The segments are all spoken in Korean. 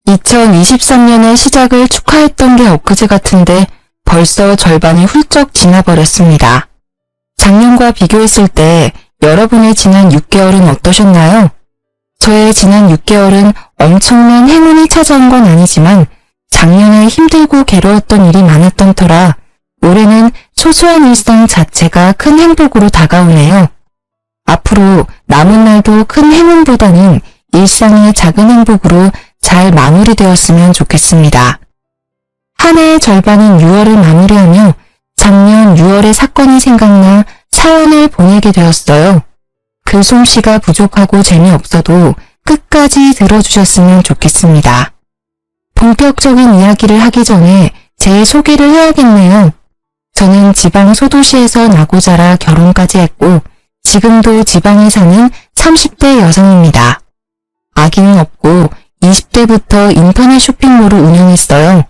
2023년의 시작을 축하했던 게 엊그제 같은데 벌써 절반이 훌쩍 지나버렸습니다. 작년과 비교했을 때 여러분의 지난 6개월은 어떠셨나요? 저의 지난 6개월은 엄청난 행운이 찾아온 건 아니지만 작년에 힘들고 괴로웠던 일이 많았던 터라 올해는 소소한 일상 자체가 큰 행복으로 다가오네요. 앞으로 남은 날도 큰 행운보다는 일상의 작은 행복으로 잘 마무리되었으면 좋겠습니다. 한 해의 절반인 6월을 마무리하며 작년 6월의 사건이 생각나 사연을 보내게 되었어요. 글 솜씨가 부족하고 재미없어도 끝까지 들어주셨으면 좋겠습니다. 본격적인 이야기를 하기 전에 제 소개를 해야겠네요. 저는 지방 소도시에서 나고 자라 결혼까지 했고 지금도 지방에 사는 30대 여성입니다. 아기는 없고 20대부터 인터넷 쇼핑몰을 운영했어요.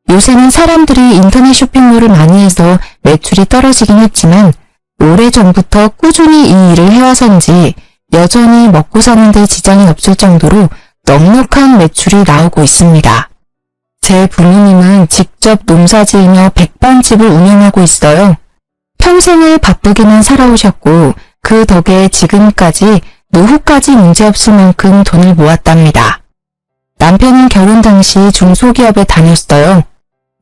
요새는 사람들이 인터넷 쇼핑몰을 많이 해서 매출이 떨어지긴 했지만 오래전부터 꾸준히 이 일을 해와서인지 여전히 먹고 사는 데 지장이 없을 정도로 넉넉한 매출이 나오고 있습니다. 제 부모님은 직접 농사지으며 백반집을 운영하고 있어요. 평생을 바쁘게만 살아오셨고 그 덕에 지금까지 노후까지 문제없을 만큼 돈을 모았답니다. 남편은 결혼 당시 중소기업에 다녔어요.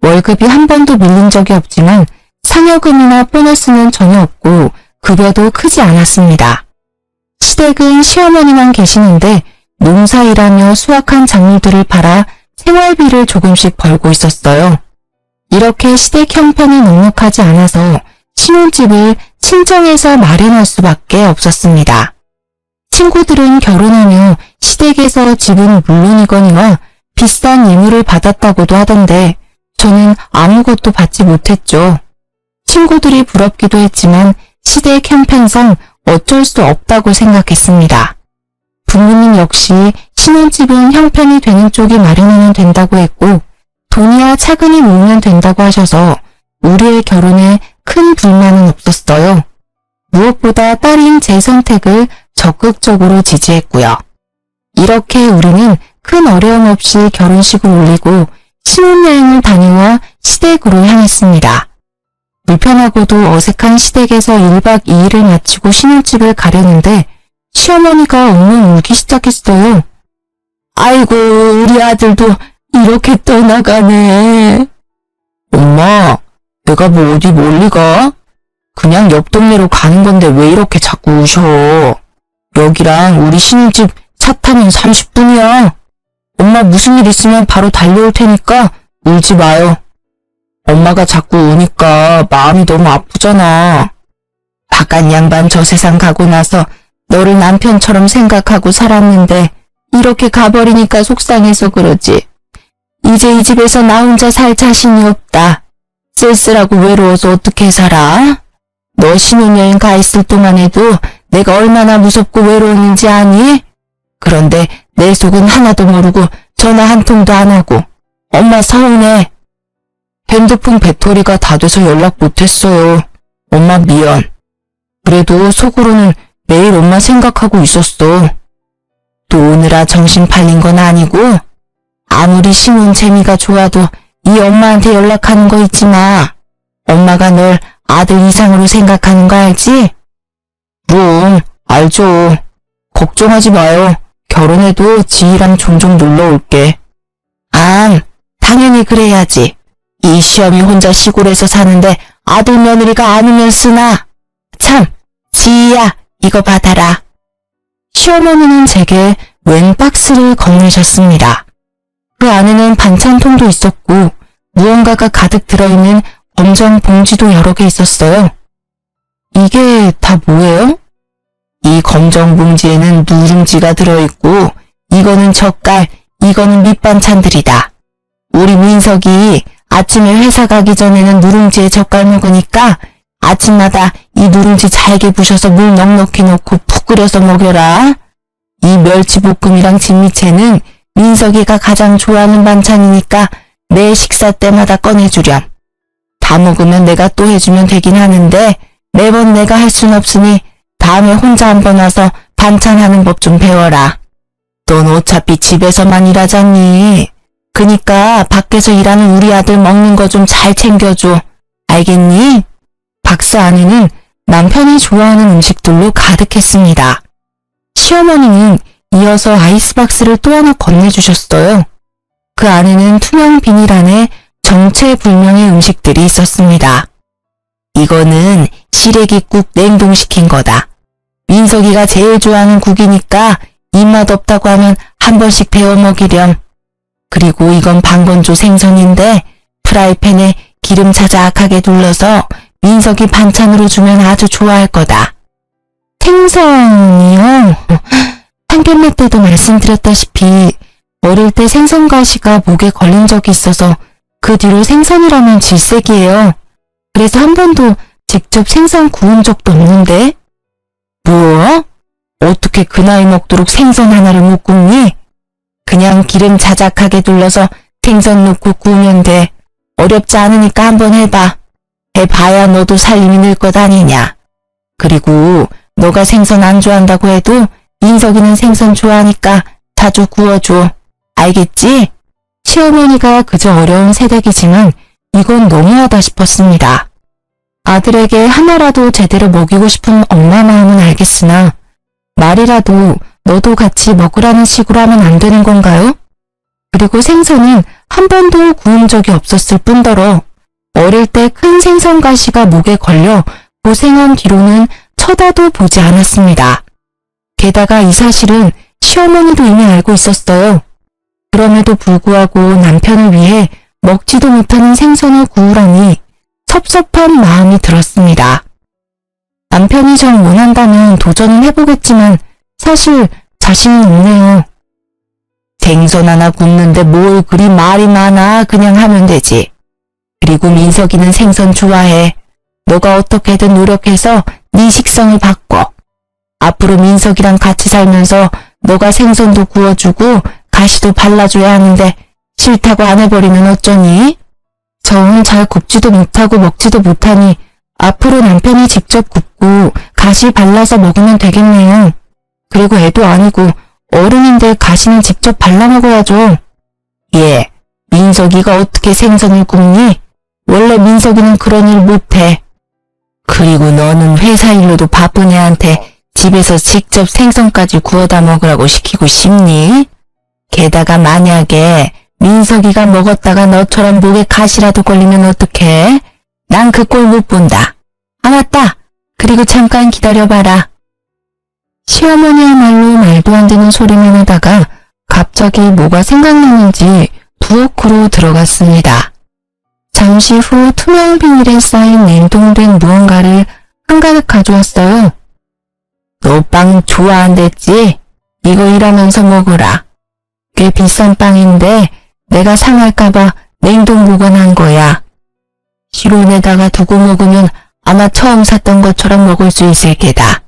월급이 한 번도 밀린 적이 없지만 상여금이나 보너스는 전혀 없고 급여도 크지 않았습니다. 시댁은 시어머니만 계시는데 농사일하며 수확한 작물들을 팔아 생활비를 조금씩 벌고 있었어요. 이렇게 시댁 형편이 넉넉하지 않아서 신혼집을 친정에서 마련할 수밖에 없었습니다. 친구들은 결혼하며 시댁에서 집은 물론이거니와 비싼 예물을 받았다고도 하던데 저는 아무것도 받지 못했죠. 친구들이 부럽기도 했지만 시댁 형편상 어쩔 수 없다고 생각했습니다. 부모님 역시 신혼집은 형편이 되는 쪽이 마련하면 된다고 했고 돈이야 차근히 모으면 된다고 하셔서 우리의 결혼에 큰 불만은 없었어요. 무엇보다 딸인 제 선택을 적극적으로 지지했고요. 이렇게 우리는 큰 어려움 없이 결혼식을 올리고 신혼여행을 다녀와 시댁으로 향했습니다. 불편하고도 어색한 시댁에서 1박 2일을 마치고 신혼집을 가려는데 시어머니가 엉엉 울기 시작했어요. 아이고 우리 아들도 이렇게 떠나가네. 엄마, 내가 뭐 어디 멀리 가? 그냥 옆 동네로 가는 건데 왜 이렇게 자꾸 우셔? 여기랑 우리 신혼집 차 타면 30분이야. 엄마 무슨 일 있으면 바로 달려올 테니까 울지 마요. 엄마가 자꾸 우니까 마음이 너무 아프잖아. 바깥 양반 저 세상 가고 나서 너를 남편처럼 생각하고 살았는데 이렇게 가버리니까 속상해서 그러지. 이제 이 집에서 나 혼자 살 자신이 없다. 쓸쓸하고 외로워서 어떻게 살아? 너 신혼여행 가 있을 동안에도 내가 얼마나 무섭고 외로웠는지 아니? 그런데 내 속은 하나도 모르고 전화 한 통도 안 하고 엄마 서운해. 핸드폰 배터리가 다 돼서 연락 못했어요. 엄마 미안. 그래도 속으로는 매일 엄마 생각하고 있었어. 또 오느라 정신 팔린 건 아니고 아무리 신혼 재미가 좋아도 이 엄마한테 연락하는 거 잊지 마. 엄마가 널 아들 이상으로 생각하는 거 알지? 그럼 알죠. 걱정하지 마요. 결혼해도 지희랑 종종 놀러 올게. 당연히 그래야지. 이 시어미 혼자 시골에서 사는데 아들 며느리가 아니면 쓰나? 참, 지희야, 이거 받아라. 시어머니는 제게 웬 박스를 건네셨습니다. 그 안에는 반찬통도 있었고 무언가가 가득 들어있는 검정 봉지도 여러 개 있었어요. 이게 다 뭐예요? 이 검정 봉지에는 누룽지가 들어있고 이거는 젓갈, 이거는 밑반찬들이다. 우리 민석이 아침에 회사 가기 전에는 누룽지에 젓갈 먹으니까 아침마다 이 누룽지 잘게 부셔서 물 넉넉히 넣고 푹 끓여서 먹여라. 이 멸치볶음이랑 진미채는 민석이가 가장 좋아하는 반찬이니까 내 식사 때마다 꺼내주렴. 다 먹으면 내가 또 해주면 되긴 하는데 매번 내가 할 순 없으니 다음에 혼자 한번 와서 반찬하는 법 좀 배워라. 넌 어차피 집에서만 일하잖니. 그니까 밖에서 일하는 우리 아들 먹는 거 좀 잘 챙겨줘. 알겠니? 박스 안에는 남편이 좋아하는 음식들로 가득했습니다. 시어머니는 이어서 아이스박스를 또 하나 건네주셨어요. 그 안에는 투명 비닐 안에 정체불명의 음식들이 있었습니다. 이거는 시래기국 냉동시킨 거다. 민석이가 제일 좋아하는 국이니까 입맛 없다고 하면 한 번씩 데워 먹이렴. 그리고 이건 방건조 생선인데 프라이팬에 기름 자작하게 둘러서 민석이 반찬으로 주면 아주 좋아할 거다. 생선이요? 상견례 때도 말씀드렸다시피 어릴 때 생선가시가 목에 걸린 적이 있어서 그 뒤로 생선이라면 질색이에요. 그래서 한 번도 직접 생선 구운 적도 없는데. 뭐? 어떻게 그 나이 먹도록 생선 하나를 못 굽니? 그냥 기름 자작하게 둘러서 생선 넣고 구우면 돼. 어렵지 않으니까 한번 해봐. 해봐야 너도 살림이 늘 것 아니냐. 그리고 너가 생선 안 좋아한다고 해도 민석이는 생선 좋아하니까 자주 구워줘. 알겠지? 시어머니가 그저 어려운 세대이지만 이건 너무하다 싶었습니다. 아들에게 하나라도 제대로 먹이고 싶은 엄마 마음은 알겠으나 말이라도 너도 같이 먹으라는 식으로 하면 안 되는 건가요? 그리고 생선은 한 번도 구운 적이 없었을 뿐더러 어릴 때 큰 생선 가시가 목에 걸려 고생한 뒤로는 쳐다도 보지 않았습니다. 게다가 이 사실은 시어머니도 이미 알고 있었어요. 그럼에도 불구하고 남편을 위해 먹지도 못하는 생선을 구우라니 섭섭한 마음이 들었습니다. 남편이 정 원한다면 도전은 해보겠지만 사실 자신은 없네요. 생선 하나 굽는데 뭘 그리 말이 많아. 그냥 하면 되지. 그리고 민석이는 생선 좋아해. 너가 어떻게든 노력해서 네 식성을 바꿔. 앞으로 민석이랑 같이 살면서 너가 생선도 구워주고 가시도 발라줘야 하는데 싫다고 안 해버리면 어쩌니? 정 잘 굽지도 못하고 먹지도 못하니 앞으로 남편이 직접 굽고 가시 발라서 먹으면 되겠네요. 그리고 애도 아니고 어른인데 가시는 직접 발라 먹어야죠. 예, 민석이가 어떻게 생선을 굽니? 원래 민석이는 그런 일 못해. 그리고 너는 회사 일로도 바쁜 애한테 집에서 직접 생선까지 구워다 먹으라고 시키고 싶니? 게다가 만약에 민석이가 먹었다가 너처럼 목에 가시라도 걸리면 어떡해? 난 그 꼴 못 본다. 아 맞다. 그리고 잠깐 기다려봐라. 시어머니야말로 말도 안 되는 소리만 하다가 갑자기 뭐가 생각나는지 부엌으로 들어갔습니다. 잠시 후 투명 비닐에 쌓인 냉동된 무언가를 한가득 가져왔어요. 너 빵 좋아한댔지? 이거 일하면서 먹어라. 꽤 비싼 빵인데 내가 상할까봐 냉동 보관한 거야. 실온에다가 두고 먹으면 아마 처음 샀던 것처럼 먹을 수 있을 게다.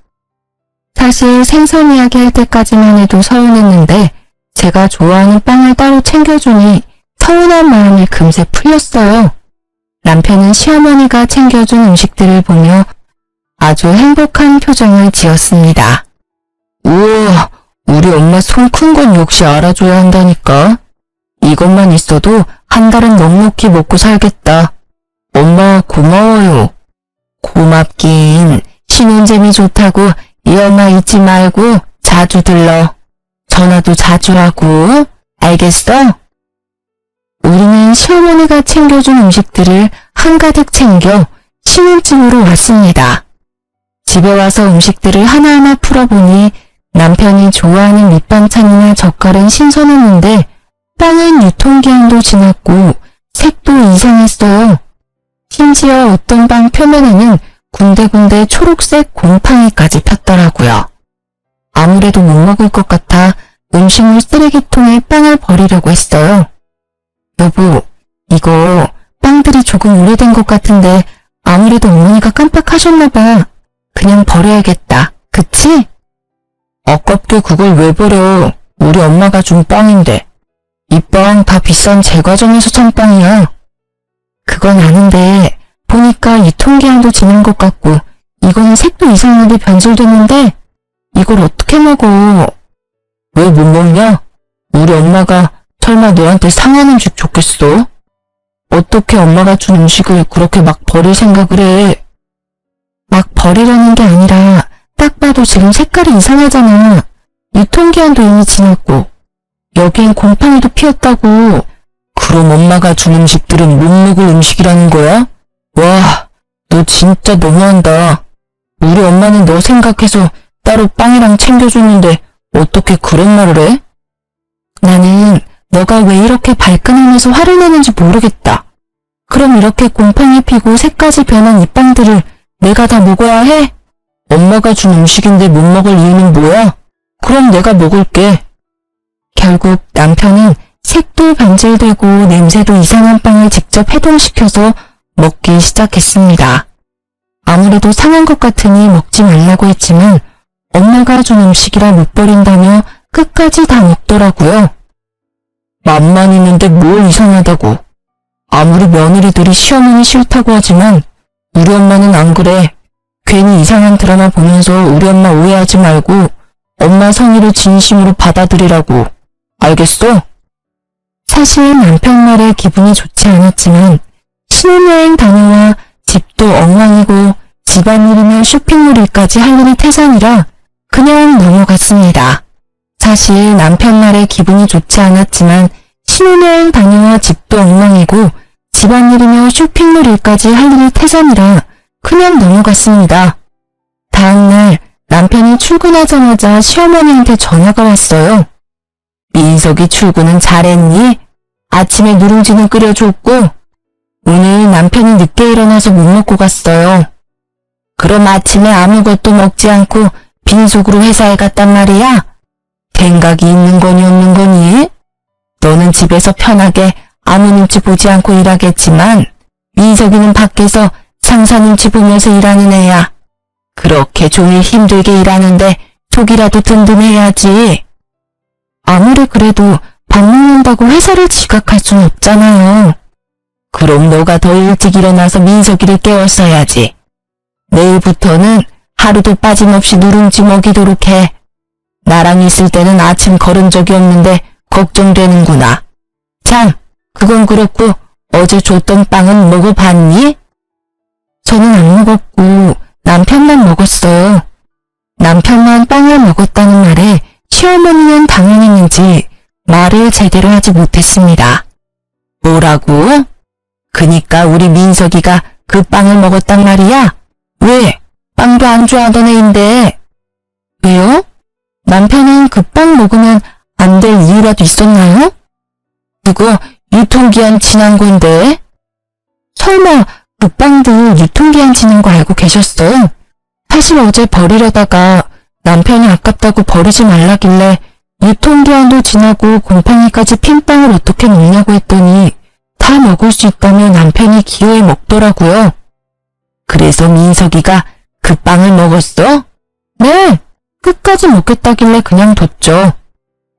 사실 생선 이야기 할 때까지만 해도 서운했는데 제가 좋아하는 빵을 따로 챙겨주니 서운한 마음이 금세 풀렸어요. 남편은 시어머니가 챙겨준 음식들을 보며 아주 행복한 표정을 지었습니다. 우와, 우리 엄마 손 큰 건 역시 알아줘야 한다니까. 이것만 있어도 한 달은 넉넉히 먹고 살겠다. 엄마 고마워요. 고맙긴. 신혼재미 좋다고 이 엄마 잊지 말고 자주 들러. 전화도 자주 하고. 알겠어? 우리는 시어머니가 챙겨준 음식들을 한가득 챙겨 신혼집으로 왔습니다. 집에 와서 음식들을 하나하나 풀어보니 남편이 좋아하는 밑반찬이나 젓갈은 신선했는데 빵은 유통기한도 지났고 색도 이상했어요. 심지어 어떤 빵 표면에는 군데군데 초록색 곰팡이까지 폈더라고요. 아무래도 못 먹을 것 같아 음식물 쓰레기통에 빵을 버리려고 했어요. 여보, 이거 빵들이 조금 오래된 것 같은데 아무래도 어머니가 깜빡하셨나봐. 그냥 버려야겠다. 그치? 아깝게 그걸 왜 버려? 우리 엄마가 준 빵인데. 이 빵 다 비싼 제과점에서 산 빵이야. 그건 아는데 보니까 유통기한도 지난 것 같고 이거는 색도 이상하게 변질됐는데 이걸 어떻게 먹어? 왜 못 먹냐? 우리 엄마가 설마 너한테 상한 음식 줬겠어? 어떻게 엄마가 준 음식을 그렇게 막 버릴 생각을 해? 막 버리려는 게 아니라 딱 봐도 지금 색깔이 이상하잖아. 유통기한도 이미 지났고 여기엔 곰팡이도 피었다고. 그럼 엄마가 준 음식들은 못 먹을 음식이라는 거야? 와, 너 진짜 너무한다. 우리 엄마는 너 생각해서 따로 빵이랑 챙겨줬는데 어떻게 그런 말을 해? 나는 너가 왜 이렇게 발끈하면서 화를 내는지 모르겠다. 그럼 이렇게 곰팡이 피고 색까지 변한 이 빵들을 내가 다 먹어야 해? 엄마가 준 음식인데 못 먹을 이유는 뭐야? 그럼 내가 먹을게. 결국 남편은 색도 변질되고 냄새도 이상한 빵을 직접 해동시켜서 먹기 시작했습니다. 아무래도 상한 것 같으니 먹지 말라고 했지만 엄마가 준 음식이라 못 버린다며 끝까지 다 먹더라고요. 맛만 있는데 뭘 이상하다고. 아무리 며느리들이 시어머니 싫다고 하지만 우리 엄마는 안 그래. 괜히 이상한 드라마 보면서 우리 엄마 오해하지 말고 엄마 성의를 진심으로 받아들이라고. 알겠어? 사실 남편 말에 기분이 좋지 않았지만 신혼여행 다녀와 집도 엉망이고 집안일이나 쇼핑몰 일까지 할 일이 태산이라 그냥 넘어갔습니다. 사실 남편 말에 기분이 좋지 않았지만 신혼여행 다녀와 집도 엉망이고 집안일이며 쇼핑몰 일까지 할 일이 태산이라 그냥 넘어갔습니다. 다음날 남편이 출근하자마자 시어머니한테 전화가 왔어요. 민석이 출근은 잘했니? 아침에 누룽지는 끓여줬고 오늘 남편이 늦게 일어나서 못 먹고 갔어요. 그럼 아침에 아무것도 먹지 않고 빈속으로 회사에 갔단 말이야? 생각이 있는 거니 없는 거니? 너는 집에서 편하게 아무 눈치 보지 않고 일하겠지만 민석이는 밖에서 상사 눈치 보면서 일하는 애야. 그렇게 종일 힘들게 일하는데 속이라도 든든해야지. 아무리 그래도 밥 먹는다고 회사를 지각할 순 없잖아요. 그럼 너가 더 일찍 일어나서 민석이를 깨웠어야지. 내일부터는 하루도 빠짐없이 누룽지 먹이도록 해. 나랑 있을 때는 아침 걸은 적이 없는데 걱정되는구나. 참, 그건 그렇고 어제 줬던 빵은 먹어봤니? 저는 안 먹었고 남편만 먹었어요. 남편만 빵을 먹었다는 말에 시어머니는 당황했는지 말을 제대로 하지 못했습니다. 뭐라고? 그니까 우리 민석이가 그 빵을 먹었단 말이야? 왜? 빵도 안 좋아하던 애인데. 왜요? 남편은 그 빵 먹으면 안 될 이유라도 있었나요? 그거 유통기한 지난 건데. 설마 그 빵도 유통기한 지난 거 알고 계셨어요? 사실 어제 버리려다가 남편이 아깝다고 버리지 말라길래 유통기한도 지나고 곰팡이까지 핀 빵을 어떻게 먹냐고 했더니 다 먹을 수 있다며 남편이 기어이 먹더라고요. 그래서 민석이가 그 빵을 먹었어? 네, 끝까지 먹겠다길래 그냥 뒀죠.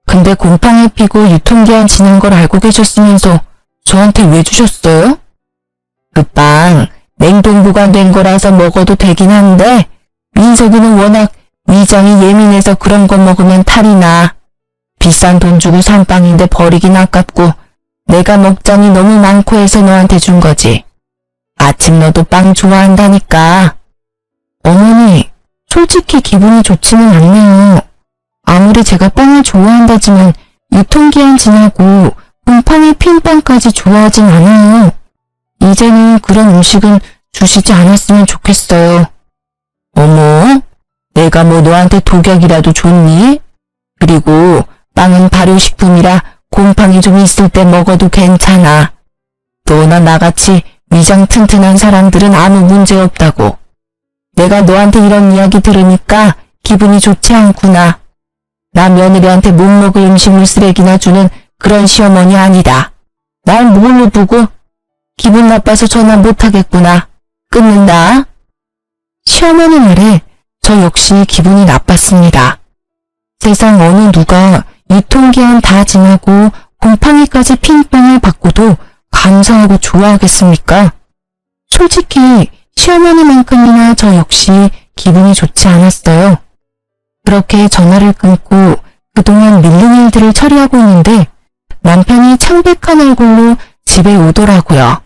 근데 곰팡이 피고 유통기한 지난 걸 알고 계셨으면서 저한테 왜 주셨어요? 그 빵 냉동 보관된 거라서 먹어도 되긴 한데 민석이는 워낙 위장이 예민해서 그런 거 먹으면 탈이 나. 비싼 돈 주고 산 빵인데 버리긴 아깝고 내가 먹자니 너무 많고 해서 너한테 준 거지. 아침 너도 빵 좋아한다니까. 어머니, 솔직히 기분이 좋지는 않네요. 아무리 제가 빵을 좋아한다지만 유통기한 지나고 곰팡이 핀 빵까지 좋아하진 않아요. 이제는 그런 음식은 주시지 않았으면 좋겠어요. 어머, 내가 뭐 너한테 독약이라도 줬니? 그리고 빵은 발효식품이라 곰팡이 좀 있을 때 먹어도 괜찮아. 너나 나같이 위장 튼튼한 사람들은 아무 문제 없다고. 내가 너한테 이런 이야기 들으니까 기분이 좋지 않구나. 나 며느리한테 못 먹을 음식물 쓰레기나 주는 그런 시어머니 아니다. 날 뭘로 보고? 기분 나빠서 전화 못하겠구나. 끊는다. 시어머니 말에 저 역시 기분이 나빴습니다. 세상 어느 누가 유통기한 다 지나고 곰팡이까지 핀 빵을 받고도 감사하고 좋아하겠습니까? 솔직히 시어머니만큼이나 저 역시 기분이 좋지 않았어요. 그렇게 전화를 끊고 그동안 밀린 일들을 처리하고 있는데 남편이 창백한 얼굴로 집에 오더라고요.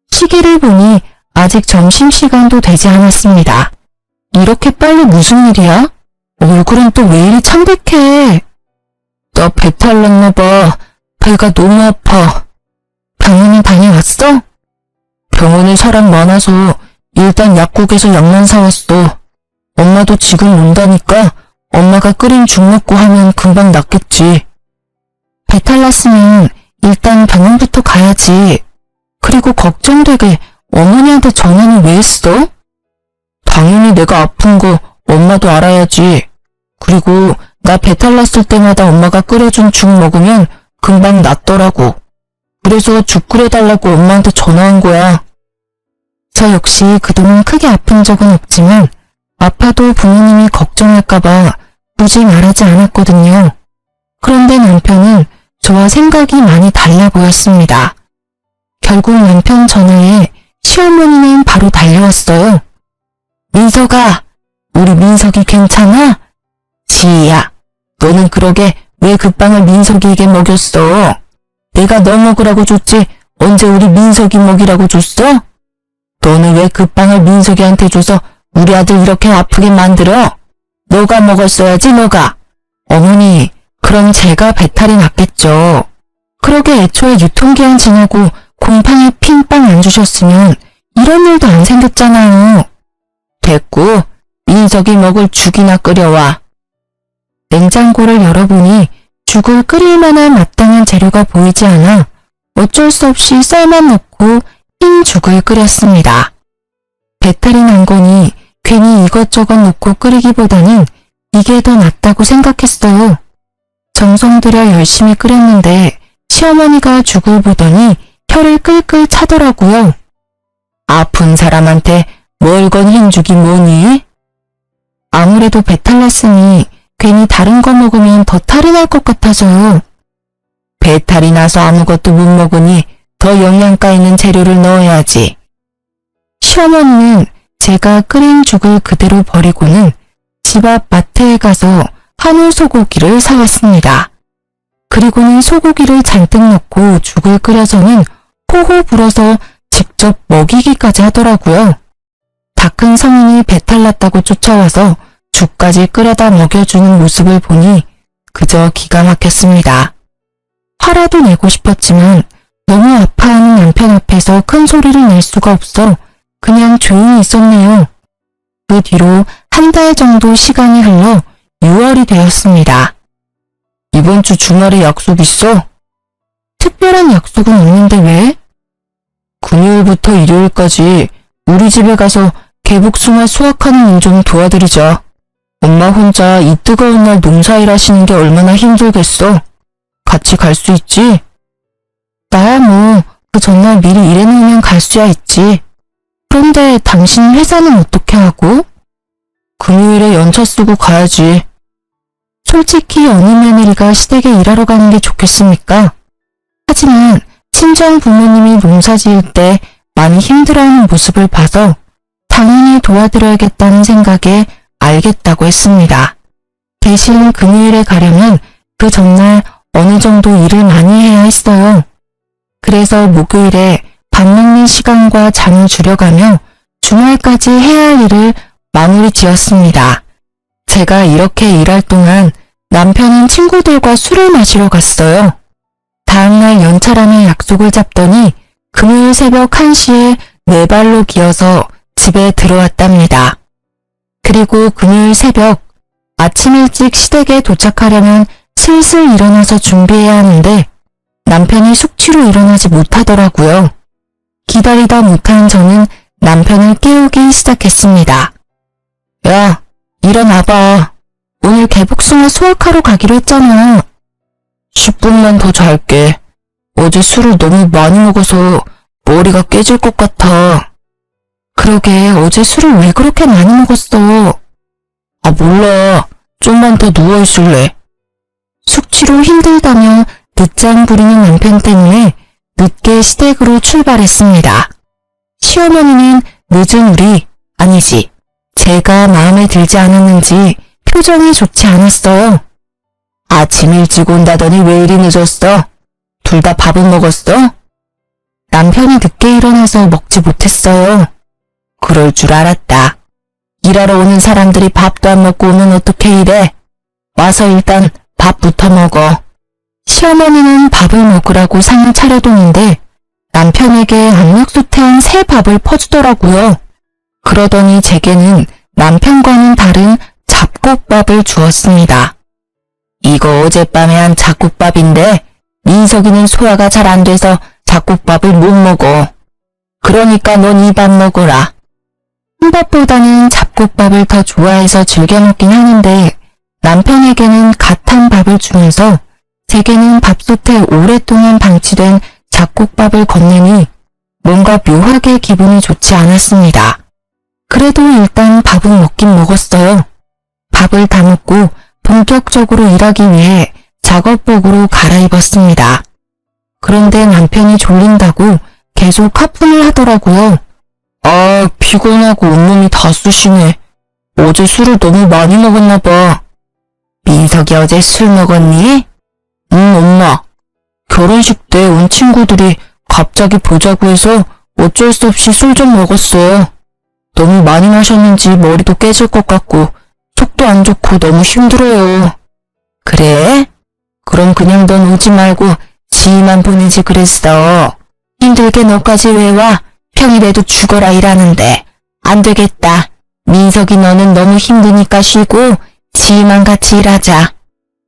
시계를 보니 아직 점심시간도 되지 않았습니다. 이렇게 빨리 무슨 일이야? 얼굴은 또 왜 이리 창백해? 나 배탈 났나 봐. 배가 너무 아파. 병원에 다녀왔어? 병원에 사람 많아서 일단 약국에서 약만 사왔어. 엄마도 지금 온다니까 엄마가 끓인 죽 먹고 하면 금방 낫겠지. 배탈 났으면 일단 병원부터 가야지. 그리고 걱정되게 어머니한테 전화는 왜 했어? 당연히 내가 아픈 거 엄마도 알아야지. 그리고 나 배탈 났을 때마다 엄마가 끓여준 죽 먹으면 금방 낫더라고. 그래서 죽 끓여달라고 엄마한테 전화한 거야. 저 역시 그동안 크게 아픈 적은 없지만 아파도 부모님이 걱정할까봐 굳이 말하지 않았거든요. 그런데 남편은 저와 생각이 많이 달라 보였습니다. 결국 남편 전화에 시어머니는 바로 달려왔어요. 민석아, 우리 민석이 괜찮아? 지희야, 너는 그러게 왜 그 빵을 민석이에게 먹였어? 내가 너 먹으라고 줬지 언제 우리 민석이 먹이라고 줬어? 너는 왜 그 빵을 민석이한테 줘서 우리 아들 이렇게 아프게 만들어? 너가 먹었어야지 너가. 어머니, 그럼 제가 배탈이 났겠죠. 그러게 애초에 유통기한 지나고 곰팡이 핀 빵 안 주셨으면 이런 일도 안 생겼잖아요. 됐고, 민석이 먹을 죽이나 끓여와. 냉장고를 열어보니 죽을 끓일 만한 마땅한 재료가 보이지 않아 어쩔 수 없이 쌀만 넣고 흰 죽을 끓였습니다. 배탈이 난 거니 괜히 이것저것 넣고 끓이기보다는 이게 더 낫다고 생각했어요. 정성 들여 열심히 끓였는데 시어머니가 죽을 보더니 혀를 끌끌 차더라고요. 아픈 사람한테 뭘 건 흰죽이 뭐니? 아무래도 배탈 났으니 괜히 다른 거 먹으면 더 탈이 날 것 같아서요. 배탈이 나서 아무것도 못 먹으니 더 영양가 있는 재료를 넣어야지. 시어머니는 제가 끓인 죽을 그대로 버리고는 집 앞 마트에 가서 한우 소고기를 사왔습니다. 그리고는 소고기를 잔뜩 넣고 죽을 끓여서는 호호 불어서 직접 먹이기까지 하더라고요. 다 큰 성인이 배탈 났다고 쫓아와서 죽까지 끓여다 먹여주는 모습을 보니 그저 기가 막혔습니다. 화라도 내고 싶었지만 너무 아파하는 남편 앞에서 큰 소리를 낼 수가 없어 그냥 조용히 있었네요. 그 뒤로 한 달 정도 시간이 흘러 6월이 되었습니다. 이번 주 주말에 약속 있어? 특별한 약속은 없는데 왜? 금요일부터 일요일까지 우리 집에 가서 개복숭아 수확하는 일 좀 도와드리자. 엄마 혼자 이 뜨거운 날 농사일 하시는 게 얼마나 힘들겠어. 같이 갈 수 있지? 나야 뭐 그 전날 미리 일해놓으면 갈 수야 있지. 그런데 당신 회사는 어떻게 하고? 금요일에 연차 쓰고 가야지. 솔직히 어느 며느리가 시댁에 일하러 가는 게 좋겠습니까? 하지만 친정 부모님이 농사 지을 때 많이 힘들어하는 모습을 봐서 당연히 도와드려야겠다는 생각에 알겠다고 했습니다. 대신 금요일에 가려면 그 전날 어느 정도 일을 많이 해야 했어요. 그래서 목요일에 밥 먹는 시간과 잠을 줄여가며 주말까지 해야 할 일을 마무리 지었습니다. 제가 이렇게 일할 동안 남편은 친구들과 술을 마시러 갔어요. 다음날 연차라며 약속을 잡더니 금요일 새벽 1시에 네 발로 기어서 집에 들어왔답니다. 그리고 금요일 새벽 아침 일찍 시댁에 도착하려면 슬슬 일어나서 준비해야 하는데 남편이 숙취로 일어나지 못하더라고요. 기다리다 못한 저는 남편을 깨우기 시작했습니다. 야, 일어나봐. 오늘 개복숭아 수확하러 가기로 했잖아. 10분만 더 잘게. 어제 술을 너무 많이 먹어서 머리가 깨질 것 같아. 그러게 어제 술을 왜 그렇게 많이 먹었어? 아 몰라. 좀만 더 누워있을래. 숙취로 힘들다며 늦잠 부리는 남편 때문에 늦게 시댁으로 출발했습니다. 시어머니는 늦은 우리, 아니지, 제가 마음에 들지 않았는지 표정이 좋지 않았어요. 아침 일찍 온다더니 왜 이리 늦었어? 둘 다 밥은 먹었어? 남편이 늦게 일어나서 먹지 못했어요. 그럴 줄 알았다. 일하러 오는 사람들이 밥도 안 먹고 오면 어떻게 이래? 와서 일단 밥부터 먹어. 시어머니는 밥을 먹으라고 상을 차려두는데 남편에게 압력솥에 새 밥을 퍼주더라고요. 그러더니 제게는 남편과는 다른 잡곡밥을 주었습니다. 이거 어젯밤에 한 잡곡밥인데 민석이는 소화가 잘 안 돼서 잡곡밥을 못 먹어. 그러니까 넌 이 밥 먹어라. 혼밥보다는 잡곡밥을 더 좋아해서 즐겨 먹긴 하는데 남편에게는 갓한 밥을 주면서 제게는 밥솥에 오랫동안 방치된 잡곡밥을 건네니 뭔가 묘하게 기분이 좋지 않았습니다. 그래도 일단 밥은 먹긴 먹었어요. 밥을 다 먹고 본격적으로 일하기 위해 작업복으로 갈아입었습니다. 그런데 남편이 졸린다고 계속 하품을 하더라고요. 아, 피곤하고 온몸이 다 쑤시네. 어제 술을 너무 많이 먹었나 봐. 민석이 어제 술 먹었니? 응, 엄마. 결혼식 때 온 친구들이 갑자기 보자고 해서 어쩔 수 없이 술 좀 먹었어요. 너무 많이 마셨는지 머리도 깨질 것 같고 속도 안 좋고 너무 힘들어요. 그래? 그럼 그냥 넌 오지 말고 지희만 보내지 그랬어. 힘들게 너까지 왜 와? 평일에도 죽어라 일하는데. 안 되겠다. 민석이 너는 너무 힘드니까 쉬고 지희만 같이 일하자.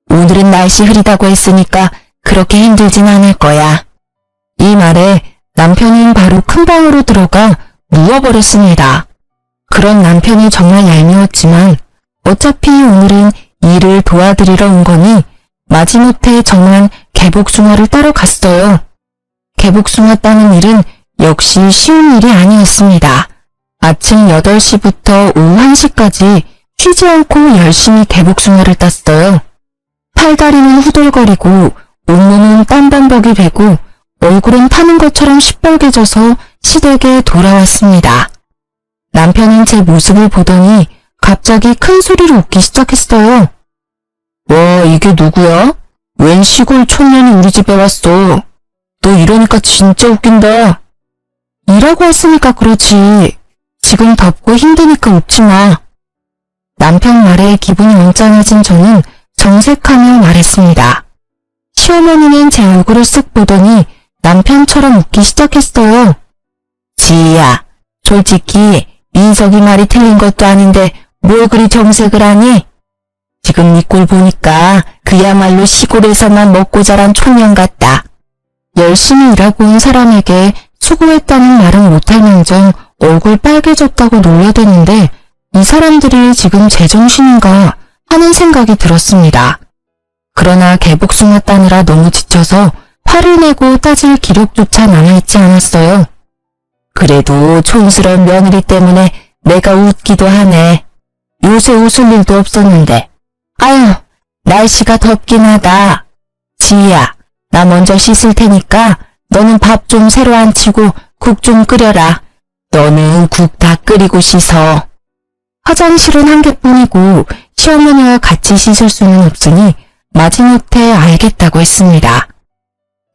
오늘은 날씨 흐리다고 했으니까 그렇게 힘들진 않을 거야. 이 말에 남편은 바로 큰 방으로 들어가 누워버렸습니다. 그런 남편이 정말 얄미웠지만 어차피 오늘은 일을 도와드리러 온 거니 마지못해 저만 개복숭아를 따러 갔어요. 개복숭아 따는 일은 역시 쉬운 일이 아니었습니다. 아침 8시부터 오후 1시까지 쉬지 않고 열심히 개복숭아를 땄어요. 팔다리는 후들거리고 온몸은 땀범벅이 배고 얼굴은 타는 것처럼 시뻘개져서 시댁에 돌아왔습니다. 남편은 제 모습을 보더니 갑자기 큰 소리로 웃기 시작했어요. 와, 이게 누구야? 웬 시골 촌년이 우리 집에 왔어. 너 이러니까 진짜 웃긴다. 일하고 왔으니까 그러지. 지금 덥고 힘드니까 웃지 마. 남편 말에 기분이 웅장해진 저는 정색하며 말했습니다. 시어머니는 제 얼굴을 쓱 보더니 남편처럼 웃기 시작했어요. 지희야, 솔직히 민석이 말이 틀린 것도 아닌데 뭘 그리 정색을 하니? 지금 네 꼴 보니까 그야말로 시골에서만 먹고 자란 촌년 같다. 열심히 일하고 온 사람에게 수고했다는 말은 못할망정 얼굴 빨개졌다고 놀려대는데 이 사람들이 지금 제정신인가 하는 생각이 들었습니다. 그러나 개복숭아 따느라 너무 지쳐서 화를 내고 따질 기력조차 남아있지 않았어요. 그래도 촌스러운 며느리 때문에 내가 웃기도 하네. 요새 웃을 일도 없었는데. 아유, 날씨가 덥긴 하다. 지희야, 나 먼저 씻을 테니까 너는 밥 좀 새로 안 치고 국 좀 끓여라. 너는 국 다 끓이고 씻어. 화장실은 한 개뿐이고 시어머니와 같이 씻을 수는 없으니 마지못해 알겠다고 했습니다.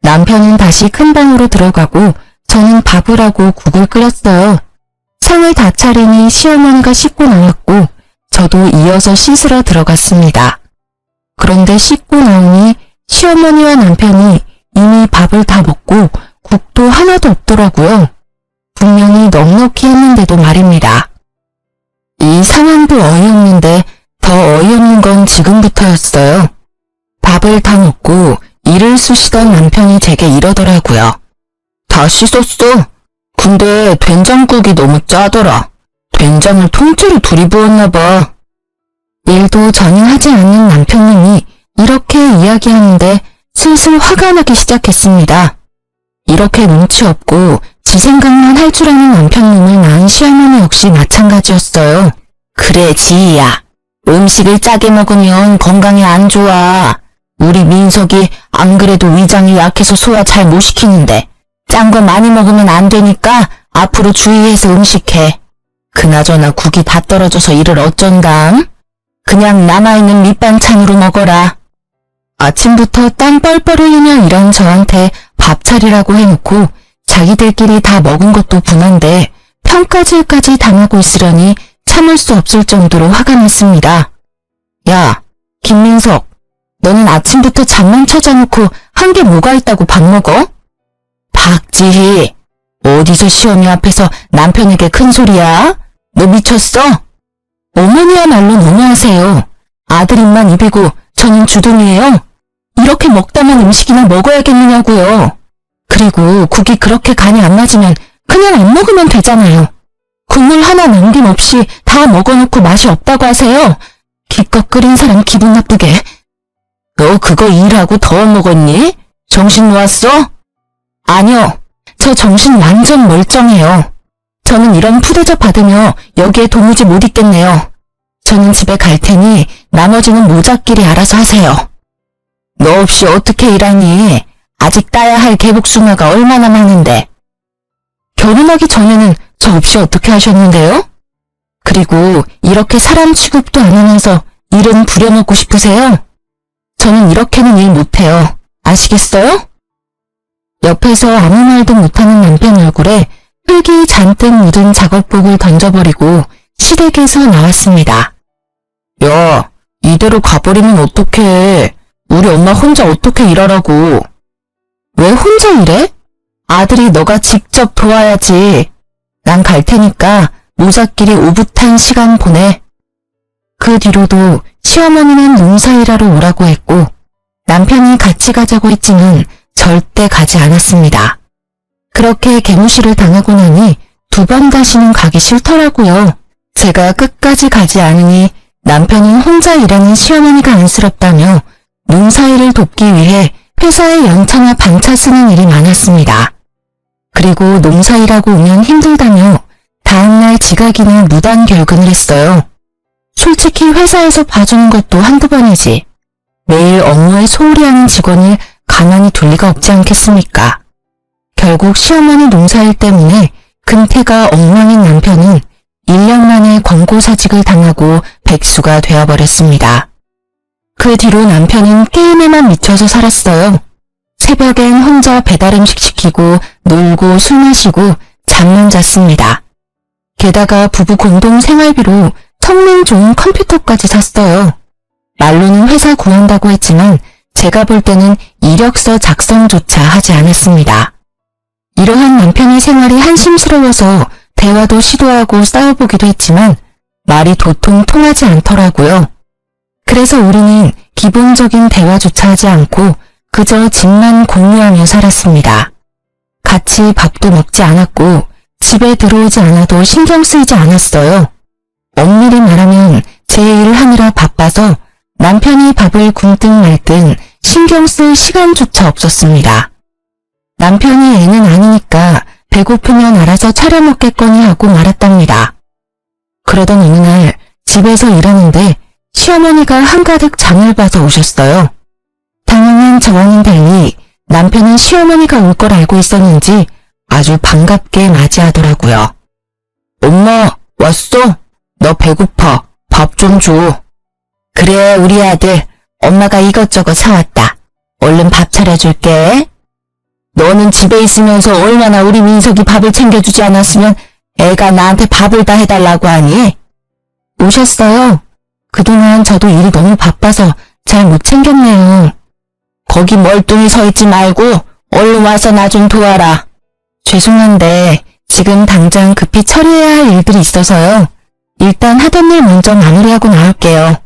남편은 다시 큰 방으로 들어가고 저는 밥을 하고 국을 끓였어요. 상을 다 차리니 시어머니가 씻고 나왔고 저도 이어서 씻으러 들어갔습니다. 그런데 씻고 나오니 시어머니와 남편이 이미 밥을 다 먹고 국도 하나도 없더라고요. 분명히 넉넉히 했는데도 말입니다. 이 상황도 어이없는데 더 어이없는 건 지금부터였어요. 밥을 다 먹고 이를 쑤시던 남편이 제게 이러더라고요. 다 씻었어. 근데 된장국이 너무 짜더라. 된장을 통째로 둘이 부었나 봐. 일도 전혀 하지 않는 남편님이 이렇게 이야기하는데 슬슬 화가 나기 시작했습니다. 이렇게 눈치 없고 지 생각만 할 줄 아는 남편님을 낳은 시어머니 역시 마찬가지였어요. 그래, 지희야. 음식을 짜게 먹으면 건강에 안 좋아. 우리 민석이 안 그래도 위장이 약해서 소화 잘 못 시키는데 짠 거 많이 먹으면 안 되니까 앞으로 주의해서 음식해. 그나저나 국이 다 떨어져서 이를 어쩐담? 그냥 남아있는 밑반찬으로 먹어라. 아침부터 땀 뻘뻘 흘리며 일한 저한테 밥 차리라고 해놓고 자기들끼리 다 먹은 것도 분한데 평가질까지 당하고 있으려니 참을 수 없을 정도로 화가 났습니다. 야, 김민석, 너는 아침부터 잠만 찾아놓고 한 게 뭐가 있다고 밥 먹어? 박지희, 어디서 시어미 앞에서 남편에게 큰 소리야? 너 미쳤어? 어머니야말로 너무하세요. 아들 입만 입이고 저는 주둥이에요. 이렇게 먹다만 음식이나 먹어야겠느냐고요. 그리고 국이 그렇게 간이 안 맞으면 그냥 안 먹으면 되잖아요. 국물 하나 남김없이 다 먹어놓고 맛이 없다고 하세요. 기껏 끓인 사람 기분 나쁘게. 너 그거 일하고 더 먹었니? 정신 놓았어? 아니요. 저 정신 완전 멀쩡해요. 저는 이런 푸대접 받으며 여기에 도무지 못 있겠네요. 저는 집에 갈 테니 나머지는 모자끼리 알아서 하세요. 너 없이 어떻게 일하니? 아직 따야 할 개복숭아가 얼마나 많은데. 결혼하기 전에는 저 없이 어떻게 하셨는데요? 그리고 이렇게 사람 취급도 안 하면서 일은 부려먹고 싶으세요? 저는 이렇게는 일 못해요. 아시겠어요? 옆에서 아무 말도 못하는 남편 얼굴에 흙이 잔뜩 묻은 작업복을 던져버리고 시댁에서 나왔습니다. 야, 이대로 가버리면 어떡해. 우리 엄마 혼자 어떻게 일하라고. 왜 혼자 일해? 아들이 너가 직접 도와야지. 난 갈 테니까 모자끼리 오붓한 시간 보내. 그 뒤로도 시어머니는 농사일하러 오라고 했고 남편이 같이 가자고 했지만 절대 가지 않았습니다. 그렇게 개무시를 당하고 나니 2번 다시는 가기 싫더라고요. 제가 끝까지 가지 않으니 남편은 혼자 일하는 시어머니가 안쓰럽다며 농사일을 돕기 위해 회사에 연차나 반차 쓰는 일이 많았습니다. 그리고 농사일하고 오면 힘들다며 다음날 지각이나 무단 결근을 했어요. 솔직히 회사에서 봐주는 것도 한두 번이지. 매일 업무에 소홀히 하는 직원을 가만히 둘 리가 없지 않겠습니까? 결국 시어머니 농사일 때문에 근태가 엉망인 남편은 1년 만에 권고사직을 당하고 백수가 되어버렸습니다. 그 뒤로 남편은 게임에만 미쳐서 살았어요. 새벽엔 혼자 배달음식 시키고 놀고 술 마시고 잠만 잤습니다. 게다가 부부 공동 생활비로 성능 좋은 컴퓨터까지 샀어요. 말로는 회사 구한다고 했지만 제가 볼 때는 이력서 작성조차 하지 않았습니다. 이러한 남편의 생활이 한심스러워서 대화도 시도하고 싸워보기도 했지만 말이 도통 통하지 않더라고요. 그래서 우리는 기본적인 대화조차 하지 않고 그저 집만 공유하며 살았습니다. 같이 밥도 먹지 않았고 집에 들어오지 않아도 신경 쓰이지 않았어요. 엄밀히 말하면 제 일을 하느라 바빠서 남편이 밥을 굶든 말든 신경 쓸 시간조차 없었습니다. 남편이 애는 아니니까 배고프면 알아서 차려 먹겠거니 하고 말았답니다. 그러던 어느 날 집에서 일하는데 시어머니가 한가득 장을 봐서 오셨어요. 당연한 저와는 달리 남편은 시어머니가 올 걸 알고 있었는지 아주 반갑게 맞이하더라고요. 엄마, 왔어? 너 배고파. 밥 좀 줘. 그래, 우리 아들. 엄마가 이것저것 사왔다. 얼른 밥 차려줄게. 너는 집에 있으면서 얼마나 우리 민석이 밥을 챙겨주지 않았으면 애가 나한테 밥을 다 해달라고 하니? 오셨어요? 그동안 저도 일이 너무 바빠서 잘 못 챙겼네요. 거기 멀뚱히 서 있지 말고 얼른 와서 나 좀 도와라. 죄송한데 지금 당장 급히 처리해야 할 일들이 있어서요. 일단 하던 일 먼저 마무리하고 나올게요.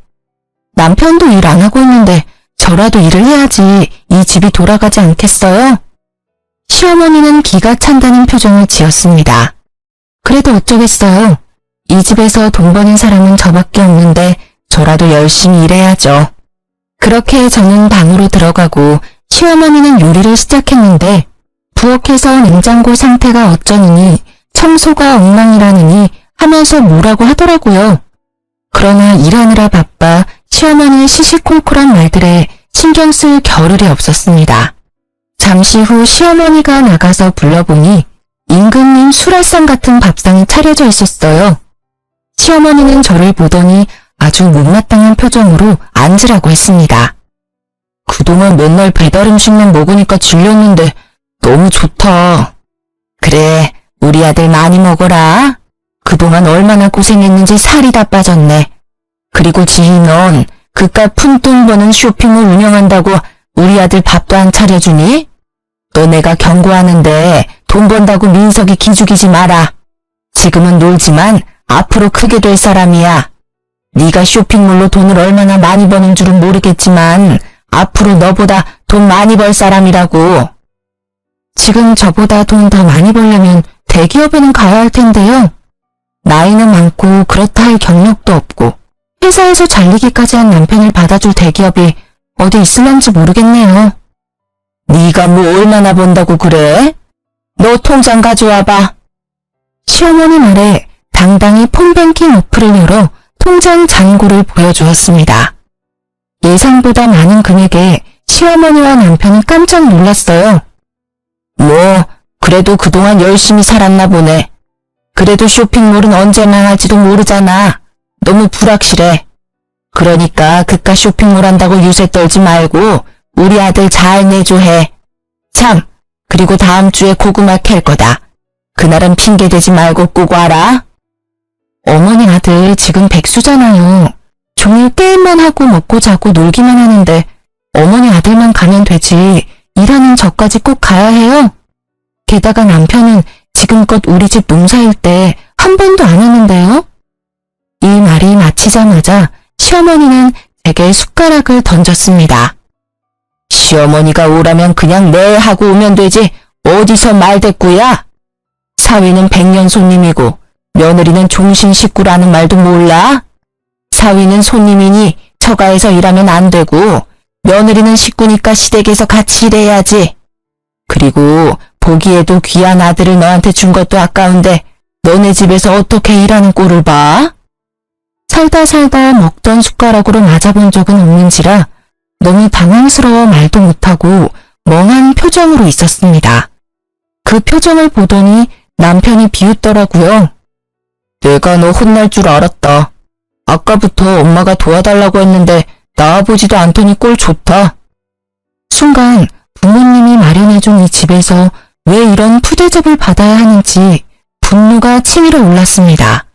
남편도 일 안 하고 있는데 저라도 일을 해야지 이 집이 돌아가지 않겠어요? 시어머니는 기가 찬다는 표정을 지었습니다. 그래도 어쩌겠어요. 이 집에서 돈 버는 사람은 저밖에 없는데 저라도 열심히 일해야죠. 그렇게 저는 방으로 들어가고 시어머니는 요리를 시작했는데 부엌에서 냉장고 상태가 어쩌느니 청소가 엉망이라느니 하면서 뭐라고 하더라고요. 그러나 일하느라 바빠 시어머니의 시시콜콜한 말들에 신경 쓸 겨를이 없었습니다. 잠시 후 시어머니가 나가서 불러보니 임금님 수라상 같은 밥상이 차려져 있었어요. 시어머니는 저를 보더니 아주 못마땅한 표정으로 앉으라고 했습니다. 그동안 맨날 배달 음식만 먹으니까 질렸는데 너무 좋다. 그래, 우리 아들 많이 먹어라. 그동안 얼마나 고생했는지 살이 다 빠졌네. 그리고 지희 넌 그깟 푼돈 버는 쇼핑몰 운영한다고 우리 아들 밥도 안 차려주니? 너 내가 경고하는데 돈 번다고 민석이 기죽이지 마라. 지금은 놀지만 앞으로 크게 될 사람이야. 네가 쇼핑몰로 돈을 얼마나 많이 버는 줄은 모르겠지만 앞으로 너보다 돈 많이 벌 사람이라고. 지금 저보다 돈 더 많이 벌려면 대기업에는 가야 할 텐데요. 나이는 많고 그렇다 할 경력도 없고 회사에서 잘리기까지 한 남편을 받아줄 대기업이 어디 있을런지 모르겠네요. 네가 뭐 얼마나 번다고 그래? 너 통장 가져와봐. 시어머니 말에 당당히 폰뱅킹 어플을 열어 통장 잔고를 보여주었습니다. 예상보다 많은 금액에 시어머니와 남편이 깜짝 놀랐어요. 뭐 그래도 그동안 열심히 살았나 보네. 그래도 쇼핑몰은 언제 망할지도 모르잖아. 너무 불확실해. 그러니까 그깟 쇼핑몰 한다고 유세 떨지 말고 우리 아들 잘 내줘 해. 참, 그리고 다음 주에 고구마 캘 거다. 그날은 핑계대지 말고 꼭 와라. 어머니 아들 지금 백수잖아요. 종일 게임만 하고 먹고 자고 놀기만 하는데 어머니 아들만 가면 되지 일하는 저까지 꼭 가야 해요? 게다가 남편은 지금껏 우리 집 농사일 때 한 번도 안 했는데요. 이 말이 마치자마자 시어머니는 제게 숟가락을 던졌습니다. 시어머니가 오라면 그냥 네 하고 오면 되지 어디서 말대꾸야? 사위는 백년 손님이고 며느리는 종신 식구라는 말도 몰라? 사위는 손님이니 처가에서 일하면 안 되고 며느리는 식구니까 시댁에서 같이 일해야지. 그리고 보기에도 귀한 아들을 너한테 준 것도 아까운데 너네 집에서 어떻게 일하는 꼴을 봐? 살다 먹던 숟가락으로 맞아본 적은 없는지라 너무 당황스러워 말도 못하고 멍한 표정으로 있었습니다. 그 표정을 보더니 남편이 비웃더라고요. 내가 너 혼날 줄 알았다. 아까부터 엄마가 도와달라고 했는데 나와보지도 않더니 꼴 좋다. 순간 부모님이 마련해준 이 집에서 왜 이런 푸대접을 받아야 하는지 분노가 치밀어 올랐습니다.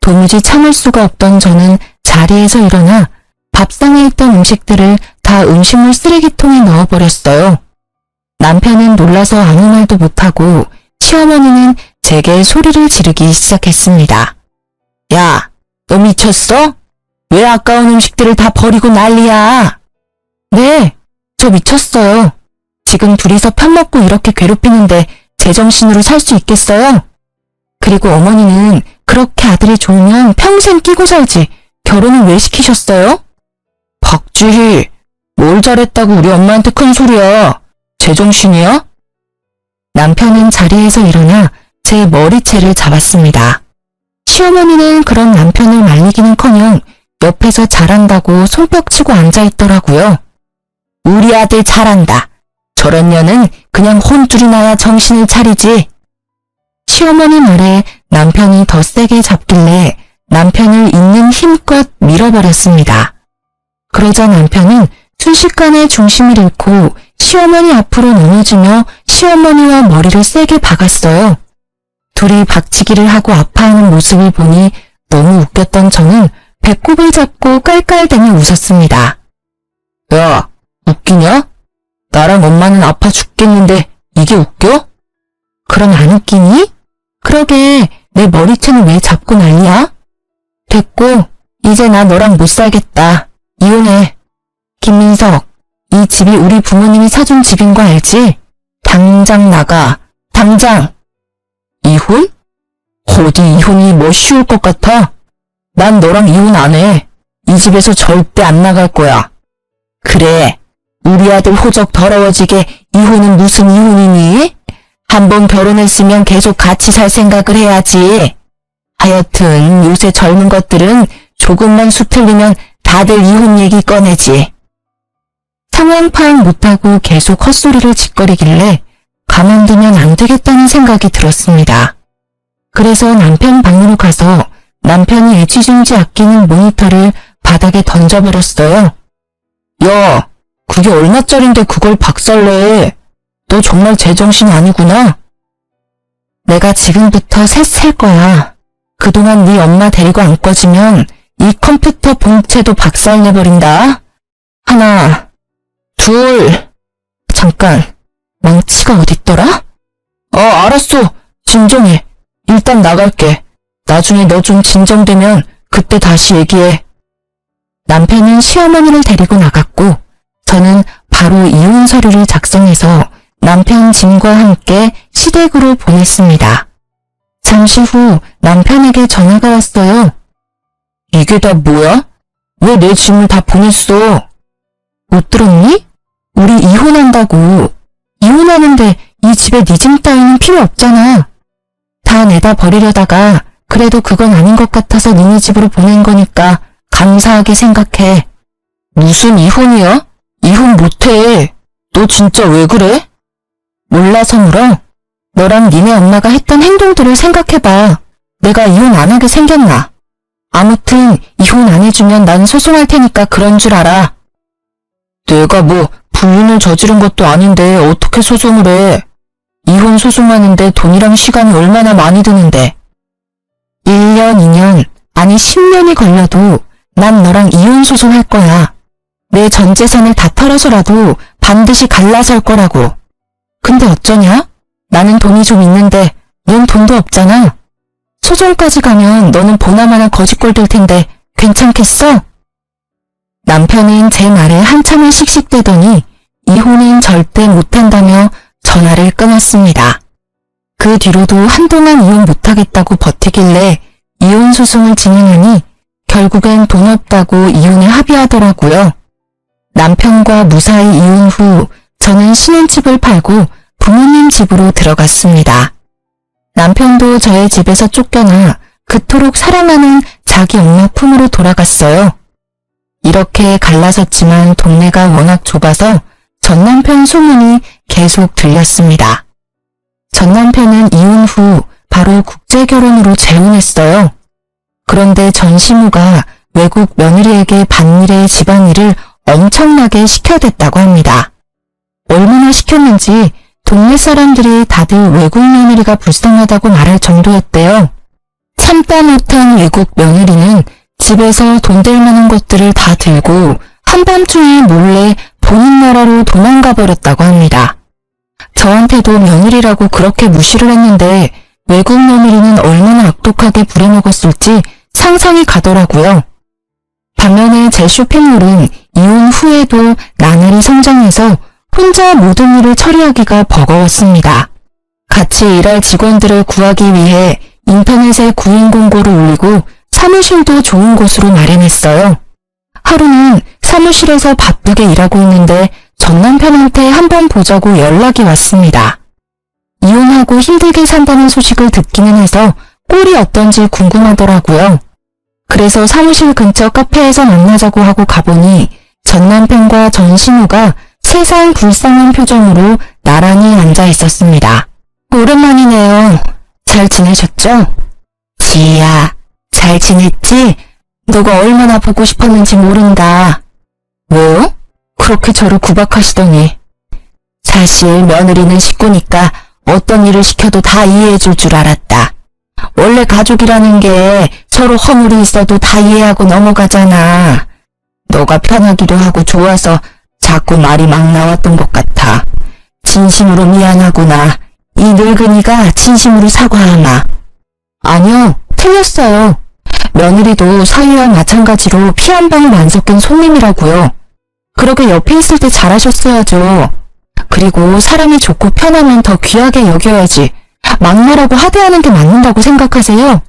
도무지 참을 수가 없던 저는 자리에서 일어나 밥상에 있던 음식들을 다 음식물 쓰레기통에 넣어버렸어요. 남편은 놀라서 아무 말도 못하고 시어머니는 제게 소리를 지르기 시작했습니다. 야, 너 미쳤어? 왜 아까운 음식들을 다 버리고 난리야? 네, 저 미쳤어요. 지금 둘이서 편먹고 이렇게 괴롭히는데 제정신으로 살 수 있겠어요? 그리고 어머니는 그렇게 아들이 좋으면 평생 끼고 살지 결혼을 왜 시키셨어요? 박주희, 뭘 잘했다고 우리 엄마한테 큰 소리야. 제정신이야? 남편은 자리에서 일어나 제 머리채를 잡았습니다. 시어머니는 그런 남편을 말리기는커녕 옆에서 잘한다고 손뼉치고 앉아있더라고요. 우리 아들 잘한다. 저런 년은 그냥 혼쭐이 나야 정신을 차리지. 시어머니 말에 남편이 더 세게 잡길래 남편을 있는 힘껏 밀어버렸습니다. 그러자 남편은 순식간에 중심을 잃고 시어머니 앞으로 넘어지며 시어머니와 머리를 세게 박았어요. 둘이 박치기를 하고 아파하는 모습을 보니 너무 웃겼던 저는 배꼽을 잡고 깔깔대며 웃었습니다. 야, 웃기냐? 나랑 엄마는 아파 죽겠는데 이게 웃겨? 그럼 안 웃기니? 그러게 내 머리채는 왜 잡고 난리야? 됐고 이제 나 너랑 못 살겠다. 이혼해. 김민석, 이 집이 우리 부모님이 사준 집인 거 알지? 당장 나가. 당장. 이혼? 어디 이혼이 뭐 쉬울 것 같아? 난 너랑 이혼 안 해. 이 집에서 절대 안 나갈 거야. 그래. 우리 아들 호적 더러워지게 이혼은 무슨 이혼이니? 한번 결혼했으면 계속 같이 살 생각을 해야지. 하여튼 요새 젊은 것들은 조금만 수 틀리면 다들 이혼 얘기 꺼내지. 상황 파악 못하고 계속 헛소리를 짓거리길래 가만두면 안 되겠다는 생각이 들었습니다. 그래서 남편 방으로 가서 남편이 애지중지 아끼는 모니터를 바닥에 던져버렸어요. 야, 그게 얼마짜린데 그걸 박살내. 너 정말 제정신 아니구나. 내가 지금부터 셋 셀 거야. 그동안 네 엄마 데리고 안 꺼지면 이 컴퓨터 본체도 박살내버린다. 하나, 둘. 잠깐, 망치가 어딨더라? 알았어. 진정해. 일단 나갈게. 나중에 너 좀 진정되면 그때 다시 얘기해. 남편은 시어머니를 데리고 나갔고 저는 바로 이혼 서류를 작성해서 남편 짐과 함께 시댁으로 보냈습니다. 잠시 후 남편에게 전화가 왔어요. 이게 다 뭐야? 왜 내 짐을 다 보냈어? 못 들었니? 우리 이혼한다고. 이혼하는데 이 집에 네 짐 따위는 필요 없잖아. 다 내다 버리려다가 그래도 그건 아닌 것 같아서 니네 집으로 보낸 거니까 감사하게 생각해. 무슨 이혼이야? 이혼 못해. 너 진짜 왜 그래? 몰라서 물어? 너랑 니네 엄마가 했던 행동들을 생각해봐. 내가 이혼 안 하게 생겼나? 아무튼 이혼 안 해주면 난 소송할 테니까 그런 줄 알아. 내가 뭐 불륜을 저지른 것도 아닌데 어떻게 소송을 해? 이혼 소송하는데 돈이랑 시간이 얼마나 많이 드는데. 1년, 2년, 아니 10년이 걸려도 난 너랑 이혼 소송할 거야. 내 전 재산을 다 털어서라도 반드시 갈라설 거라고. 근데 어쩌냐? 나는 돈이 좀 있는데 넌 돈도 없잖아. 소송까지 가면 너는 보나마나 거짓골 될 텐데 괜찮겠어? 남편은 제 말에 한참을 씩씩대더니 이혼은 절대 못한다며 전화를 끊었습니다. 그 뒤로도 한동안 이혼 못하겠다고 버티길래 이혼 소송을 진행하니 결국엔 돈 없다고 이혼에 합의하더라고요. 남편과 무사히 이혼 후 저는 신혼집을 팔고 부모님 집으로 들어갔습니다. 남편도 저의 집에서 쫓겨나 그토록 사랑하는 자기 엄마 품으로 돌아갔어요. 이렇게 갈라섰지만 동네가 워낙 좁아서 전 남편 소문이 계속 들렸습니다. 전 남편은 이혼 후 바로 국제결혼으로 재혼했어요. 그런데 전 시모가 외국 며느리에게 반일의 집안일을 엄청나게 시켜댔다고 합니다. 얼마나 시켰는지 동네 사람들이 다들 외국 며느리가 불쌍하다고 말할 정도였대요. 참다 못한 외국 며느리는 집에서 돈 될 만한 것들을 다 들고 한밤중에 몰래 본인 나라로 도망가 버렸다고 합니다. 저한테도 며느리라고 그렇게 무시를 했는데 외국 며느리는 얼마나 악독하게 부려먹었을지 상상이 가더라고요. 반면에 제 쇼핑몰은 이혼 후에도 나날이 성장해서 혼자 모든 일을 처리하기가 버거웠습니다. 같이 일할 직원들을 구하기 위해 인터넷에 구인 공고를 올리고 사무실도 좋은 곳으로 마련했어요. 하루는 사무실에서 바쁘게 일하고 있는데 전 남편한테 한번 보자고 연락이 왔습니다. 이혼하고 힘들게 산다는 소식을 듣기는 해서 꼴이 어떤지 궁금하더라고요. 그래서 사무실 근처 카페에서 만나자고 하고 가보니 전 남편과 전 신우가 세상 불쌍한 표정으로 나란히 앉아 있었습니다. 오랜만이네요. 잘 지내셨죠? 지희야, 잘 지냈지? 너가 얼마나 보고 싶었는지 모른다. 왜요? 그렇게 저를 구박하시더니. 사실 며느리는 식구니까 어떤 일을 시켜도 다 이해해줄 줄 알았다. 원래 가족이라는 게 서로 허물이 있어도 다 이해하고 넘어가잖아. 너가 편하기도 하고 좋아서 자꾸 말이 막 나왔던 것 같아. 진심으로 미안하구나. 이 늙은이가 진심으로 사과하마. 아니요, 틀렸어요. 며느리도 사위와 마찬가지로 피 한 방울 안 섞인 손님이라고요. 그러게 옆에 있을 때 잘하셨어야죠. 그리고 사람이 좋고 편하면 더 귀하게 여겨야지. 막말하고 하대하는 게 맞는다고 생각하세요?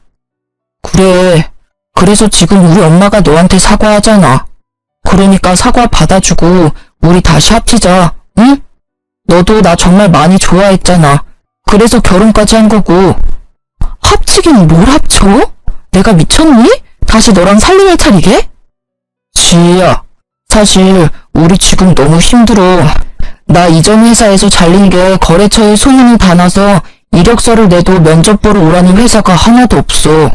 그래. 그래서 지금 우리 엄마가 너한테 사과하잖아. 그러니까 사과 받아주고 우리 다시 합치자. 응? 너도 나 정말 많이 좋아했잖아. 그래서 결혼까지 한 거고. 합치긴 뭘 합쳐? 내가 미쳤니? 다시 너랑 살림을 차리게? 지희야, 사실 우리 지금 너무 힘들어. 나 이전 회사에서 잘린 게 거래처에 소문이 다 나서 이력서를 내도 면접 보러 오라는 회사가 하나도 없어.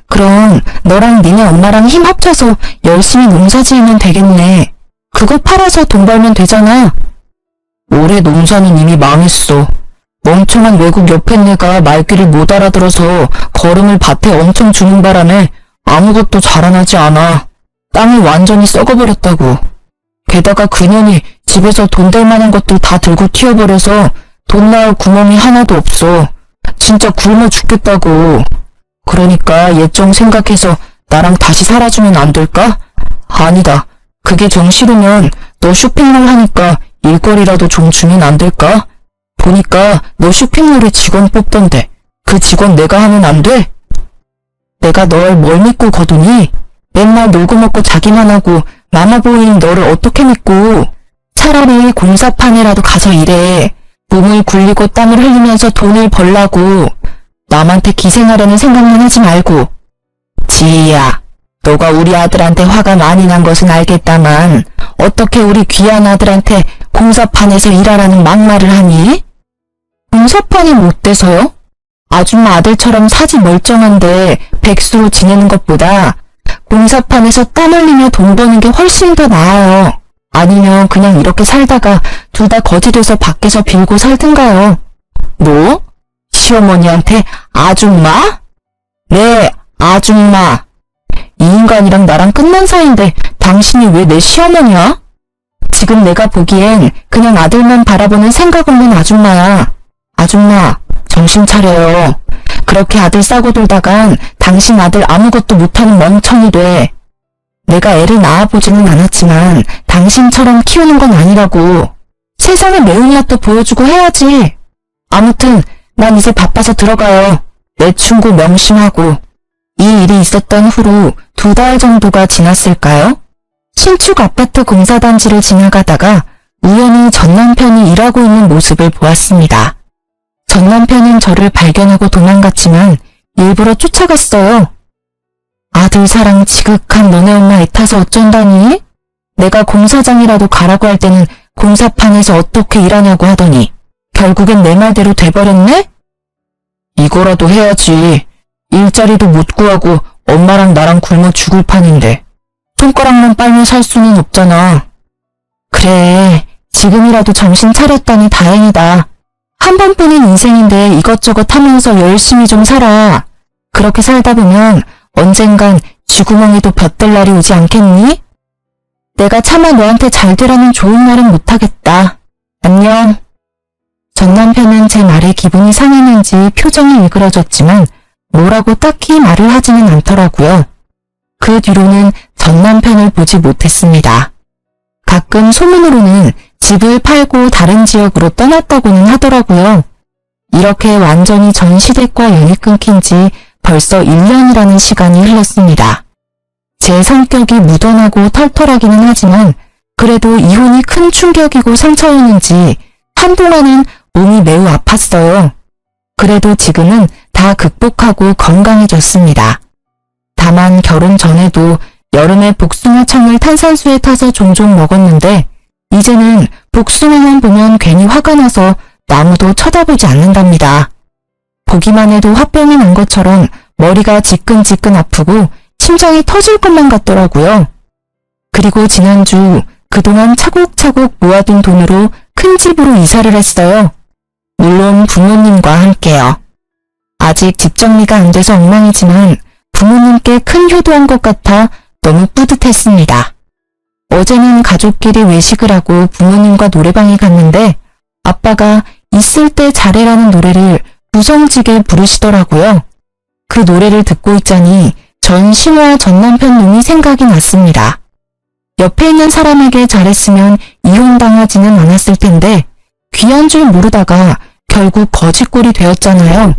그럼 너랑 니네 엄마랑 힘 합쳐서 열심히 농사 지으면 되겠네. 그거 팔아서 돈 벌면 되잖아. 올해 농사는 이미 망했어. 멍청한 외국 옆에네가 말귀를 못 알아들어서 거름을 밭에 엄청 주는 바람에 아무것도 자라나지 않아. 땅이 완전히 썩어버렸다고. 게다가 그년이 집에서 돈 될 만한 것들 다 들고 튀어버려서 돈 나올 구멍이 하나도 없어. 진짜 굶어 죽겠다고. 그러니까 옛 정 생각해서 나랑 다시 살아주면 안 될까? 아니다. 그게 정 싫으면 너 쇼핑몰 하니까 일거리라도 좀 주면 안 될까? 보니까 너 쇼핑몰에 직원 뽑던데 그 직원 내가 하면 안 돼? 내가 널 뭘 믿고 거두니? 맨날 놀고 먹고 자기만 하고 마마보이인 너를 어떻게 믿고. 차라리 공사판에라도 가서 일해. 몸을 굴리고 땀을 흘리면서 돈을 벌라고. 남한테 기생하려는 생각만 하지 말고. 지희야, 너가 우리 아들한테 화가 많이 난 것은 알겠다만 어떻게 우리 귀한 아들한테 공사판에서 일하라는 막말을 하니? 공사판이 못 돼서요? 아줌마 아들처럼 사지 멀쩡한데 백수로 지내는 것보다 공사판에서 땀 흘리며 돈 버는 게 훨씬 더 나아요. 아니면 그냥 이렇게 살다가 둘 다 거지 돼서 밖에서 빌고 살든가요. 뭐? 시어머니한테 아줌마? 네, 아줌마. 이 인간이랑 나랑 끝난 사이인데 당신이 왜 내 시어머니야? 지금 내가 보기엔 그냥 아들만 바라보는 생각 없는 아줌마야. 아줌마, 정신 차려요. 그렇게 아들 싸고 돌다간 당신 아들 아무것도 못하는 멍청이 돼. 내가 애를 낳아보지는 않았지만 당신처럼 키우는 건 아니라고. 세상에 매운 맛도 보여주고 해야지. 아무튼 난 이제 바빠서 들어가요. 내 충고 명심하고. 이 일이 있었던 후로 2달 정도가 지났을까요? 신축 아파트 공사단지를 지나가다가 우연히 전 남편이 일하고 있는 모습을 보았습니다. 전 남편은 저를 발견하고 도망갔지만 일부러 쫓아갔어요. 아들 사랑 지극한 너네 엄마 애타서 어쩐다니? 내가 공사장이라도 가라고 할 때는 공사판에서 어떻게 일하냐고 하더니 결국엔 내 말대로 돼버렸네? 이거라도 해야지. 일자리도 못 구하고 엄마랑 나랑 굶어 죽을 판인데 손가락만 빨면 살 수는 없잖아. 그래, 지금이라도 정신 차렸다니 다행이다. 한 번뿐인 인생인데 이것저것 하면서 열심히 좀 살아. 그렇게 살다 보면 언젠간 쥐구멍에도 볕들 날이 오지 않겠니? 내가 차마 너한테 잘 되라는 좋은 말은 못하겠다. 안녕. 전 남편은 제 말에 기분이 상했는지 표정이 일그러졌지만 뭐라고 딱히 말을 하지는 않더라고요. 그 뒤로는 전 남편을 보지 못했습니다. 가끔 소문으로는 집을 팔고 다른 지역으로 떠났다고는 하더라고요. 이렇게 완전히 전 시댁과 연이 끊긴 지 벌써 1년이라는 시간이 흘렀습니다. 제 성격이 무던하고 털털하기는 하지만 그래도 이혼이 큰 충격이고 상처였는지 한동안은 몸이 매우 아팠어요. 그래도 지금은 다 극복하고 건강해졌습니다. 다만 결혼 전에도 여름에 복숭아청을 탄산수에 타서 종종 먹었는데 이제는 복숭아만 보면 괜히 화가 나서 아무도 쳐다보지 않는답니다. 보기만 해도 화병이 난 것처럼 머리가 지끈지끈 아프고 심장이 터질 것만 같더라고요. 그리고 지난주 그동안 차곡차곡 모아둔 돈으로 큰 집으로 이사를 했어요. 물론 부모님과 함께요. 아직 집 정리가 안 돼서 엉망이지만 부모님께 큰 효도한 것 같아 너무 뿌듯했습니다. 어제는 가족끼리 외식을 하고 부모님과 노래방에 갔는데 아빠가 있을 때 잘해라는 노래를 구성지게 부르시더라고요. 그 노래를 듣고 있자니 전 신화 전 남편 놈이 생각이 났습니다. 옆에 있는 사람에게 잘했으면 이혼당하지는 않았을 텐데 귀한 줄 모르다가 결국 거지꼴이 되었잖아요.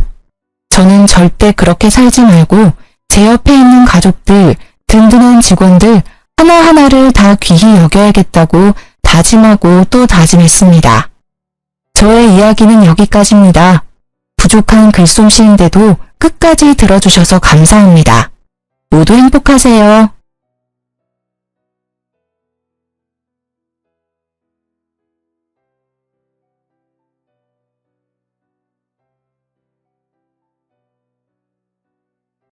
저는 절대 그렇게 살지 말고 제 옆에 있는 가족들, 든든한 직원들 하나하나를 다 귀히 여겨야겠다고 다짐하고 또 다짐했습니다. 저의 이야기는 여기까지입니다. 부족한 글솜씨인데도 끝까지 들어주셔서 감사합니다. 모두 행복하세요.